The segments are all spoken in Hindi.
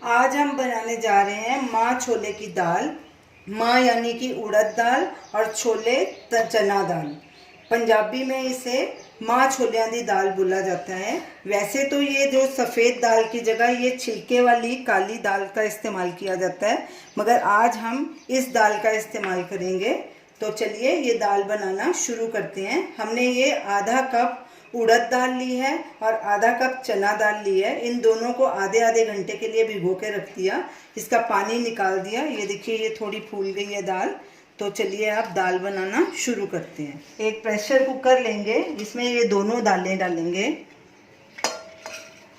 आज हम बनाने जा रहे हैं माँ छोले की दाल। माँ यानी कि उड़द दाल और छोले चना दाल। पंजाबी में इसे माँ छोलियां दी दाल बोला जाता है। वैसे तो ये जो सफ़ेद दाल की जगह ये छिलके वाली काली दाल का इस्तेमाल किया जाता है, मगर आज हम इस दाल का इस्तेमाल करेंगे। तो चलिए ये दाल बनाना शुरू करते हैं। हमने ये आधा कप उड़द दाल ली है और आधा कप चना दाल ली है। इन दोनों को आधे आधे घंटे के लिए भिगो के रख दिया, इसका पानी निकाल दिया। ये देखिए ये थोड़ी फूल गई है दाल। तो चलिए अब दाल बनाना शुरू करते हैं। एक प्रेशर कुकर लेंगे, इसमें ये दोनों दालें डालेंगे,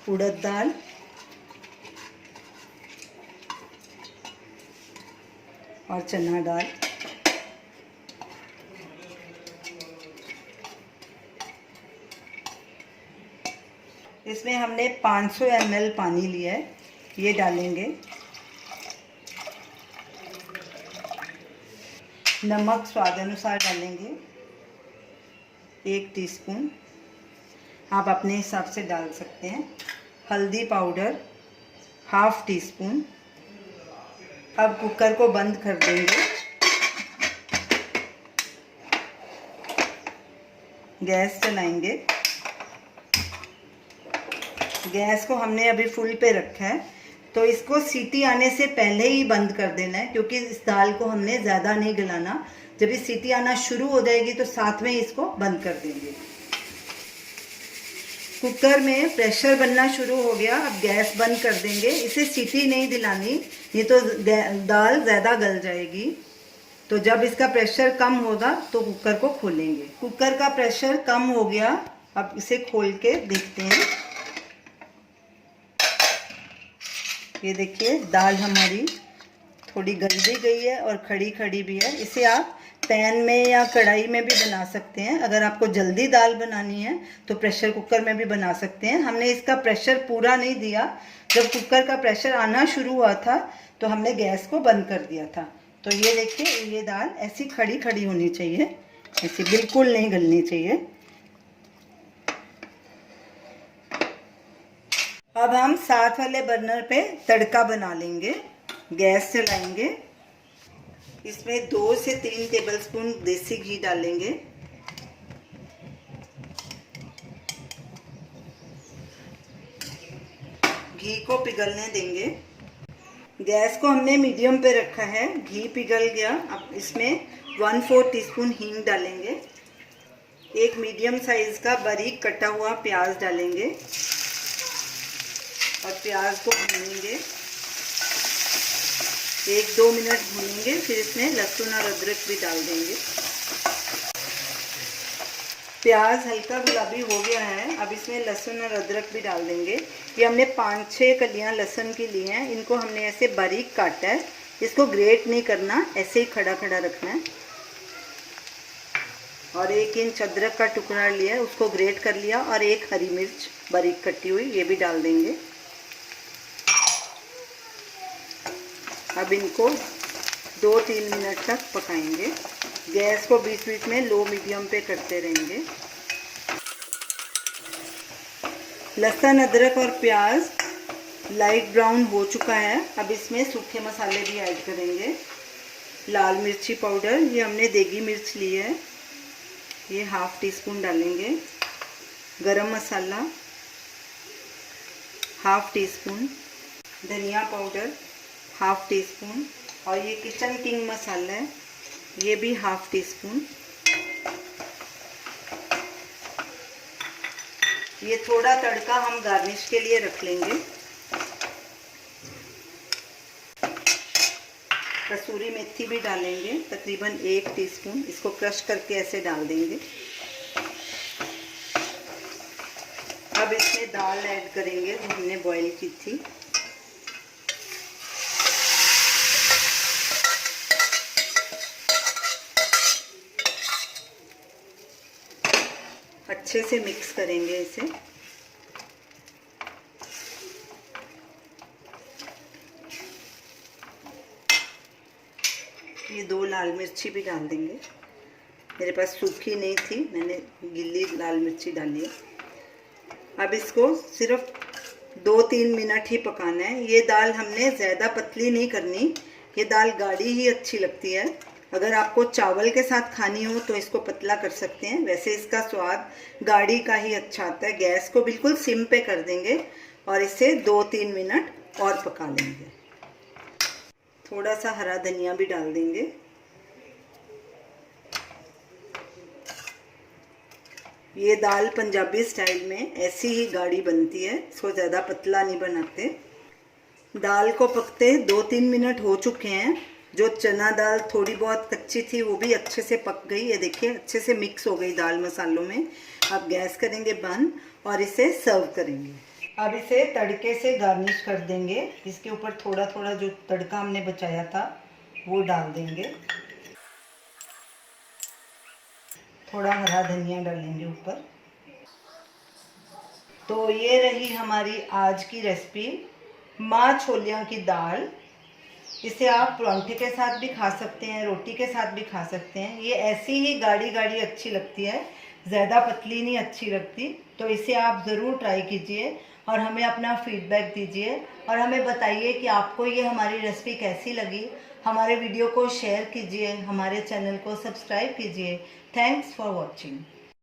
उड़द दाल और चना दाल। इसमें हमने 500 ml पानी लिया है, ये डालेंगे। नमक स्वाद अनुसार डालेंगे, 1 टीस्पून, आप अपने हिसाब से डाल सकते हैं। हल्दी पाउडर 1/2 टीस्पून। अब कुकर को बंद कर देंगे। गैस चलाएंगे। गैस को हमने अभी फुल पे रखा है, तो इसको सीटी आने से पहले ही बंद कर देना है, क्योंकि इस दाल को हमने ज़्यादा नहीं गलाना। जब ये सीटी आना शुरू हो जाएगी तो साथ में इसको बंद कर देंगे। कुकर में प्रेशर बनना शुरू हो गया, अब गैस बंद कर देंगे। इसे सीटी नहीं दिलानी, नहीं तो दाल ज़्यादा गल जाएगी। तो जब इसका प्रेशर कम होगा तो कुकर को खोलेंगे। कुकर का प्रेशर कम हो गया, अब इसे खोल के देखते हैं। ये देखिए दाल हमारी थोड़ी गल भी गई है और खड़ी खड़ी भी है। इसे आप पैन में या कढ़ाई में भी बना सकते हैं। अगर आपको जल्दी दाल बनानी है तो प्रेशर कुकर में भी बना सकते हैं। हमने इसका प्रेशर पूरा नहीं दिया, जब कुकर का प्रेशर आना शुरू हुआ था तो हमने गैस को बंद कर दिया था। तो ये देखिए ये दाल ऐसी खड़ी खड़ी होनी चाहिए, ऐसी बिल्कुल नहीं गलनी चाहिए। अब हम साथ वाले बर्नर पे तड़का बना लेंगे। गैस चलाएंगे, इसमें 2 से 3 टेबलस्पून देसी घी डालेंगे। घी को पिघलने देंगे। गैस को हमने मीडियम पे रखा है, घी पिघल गया। अब इसमें 1/4 टीस्पून हींग डालेंगे। एक मीडियम साइज का बारीक कटा हुआ प्याज डालेंगे और प्याज को भूनेंगे। 1-2 मिनट भूनेंगे, फिर इसमें लहसुन और अदरक भी डाल देंगे। प्याज हल्का गुलाबी हो गया है, अब इसमें लहसुन और अदरक भी डाल देंगे। ये हमने 5-6 कलियां लहसुन की ली हैं, इनको हमने ऐसे बारीक काटा है। इसको ग्रेट नहीं करना, ऐसे ही खड़ा खड़ा रखना है। और 1 इंच अदरक का टुकड़ा लिया है, उसको ग्रेट कर लिया। और 1 हरी मिर्च बारीक कटी हुई, ये भी डाल देंगे। अब इनको 2-3 मिनट तक पकाएंगे। गैस को बीच बीच में लो मीडियम पे करते रहेंगे। लहसुन अदरक और प्याज लाइट ब्राउन हो चुका है, अब इसमें सूखे मसाले भी ऐड करेंगे। लाल मिर्ची पाउडर, ये हमने देगी मिर्च ली है, ये 1/2 टीस्पून डालेंगे। गरम मसाला 1/2 टीस्पून। धनिया पाउडर 1/2 टीस्पून। और ये किचन किंग मसाला है, ये भी 1/2 टीस्पून। ये थोड़ा तड़का हम गार्निश के लिए रख लेंगे। कसूरी मेथी भी डालेंगे, तकरीबन 1 टीस्पून। इसको क्रश करके ऐसे डाल देंगे। अब इसमें दाल ऐड करेंगे जो हमने बॉईल की थी। अच्छे से मिक्स करेंगे इसे। ये 2 लाल मिर्ची भी डाल देंगे, मेरे पास सूखी नहीं थी, मैंने गीली लाल मिर्ची डाली है। अब इसको सिर्फ 2-3 मिनट ही पकाना है। ये दाल हमने ज़्यादा पतली नहीं करनी, ये दाल गाढ़ी ही अच्छी लगती है। अगर आपको चावल के साथ खानी हो तो इसको पतला कर सकते हैं, वैसे इसका स्वाद गाढ़ी का ही अच्छा आता है। गैस को बिल्कुल सिम पे कर देंगे और इसे 2-3 मिनट और पका लेंगे। थोड़ा सा हरा धनिया भी डाल देंगे। ये दाल पंजाबी स्टाइल में ऐसी ही गाढ़ी बनती है, इसको ज़्यादा पतला नहीं बनाते। दाल को पकते 2-3 मिनट हो चुके हैं। जो चना दाल थोड़ी बहुत कच्ची थी वो भी अच्छे से पक गई। ये देखिए अच्छे से मिक्स हो गई दाल मसालों में। अब गैस करेंगे बंद और इसे सर्व करेंगे। अब इसे तड़के से गार्निश कर देंगे। इसके ऊपर थोड़ा थोड़ा जो तड़का हमने बचाया था वो डाल देंगे। थोड़ा हरा धनिया डालेंगे ऊपर। तो ये रही हमारी आज की रेसिपी, माँ छोलियाँ की दाल। इसे आप परांठे के साथ भी खा सकते हैं, रोटी के साथ भी खा सकते हैं। ये ऐसी ही गाढ़ी गाढ़ी अच्छी लगती है, ज़्यादा पतली नहीं अच्छी लगती। तो इसे आप ज़रूर ट्राई कीजिए और हमें अपना फीडबैक दीजिए और हमें बताइए कि आपको ये हमारी रेसिपी कैसी लगी। हमारे वीडियो को शेयर कीजिए, हमारे चैनल को सब्सक्राइब कीजिए। Thanks for watching.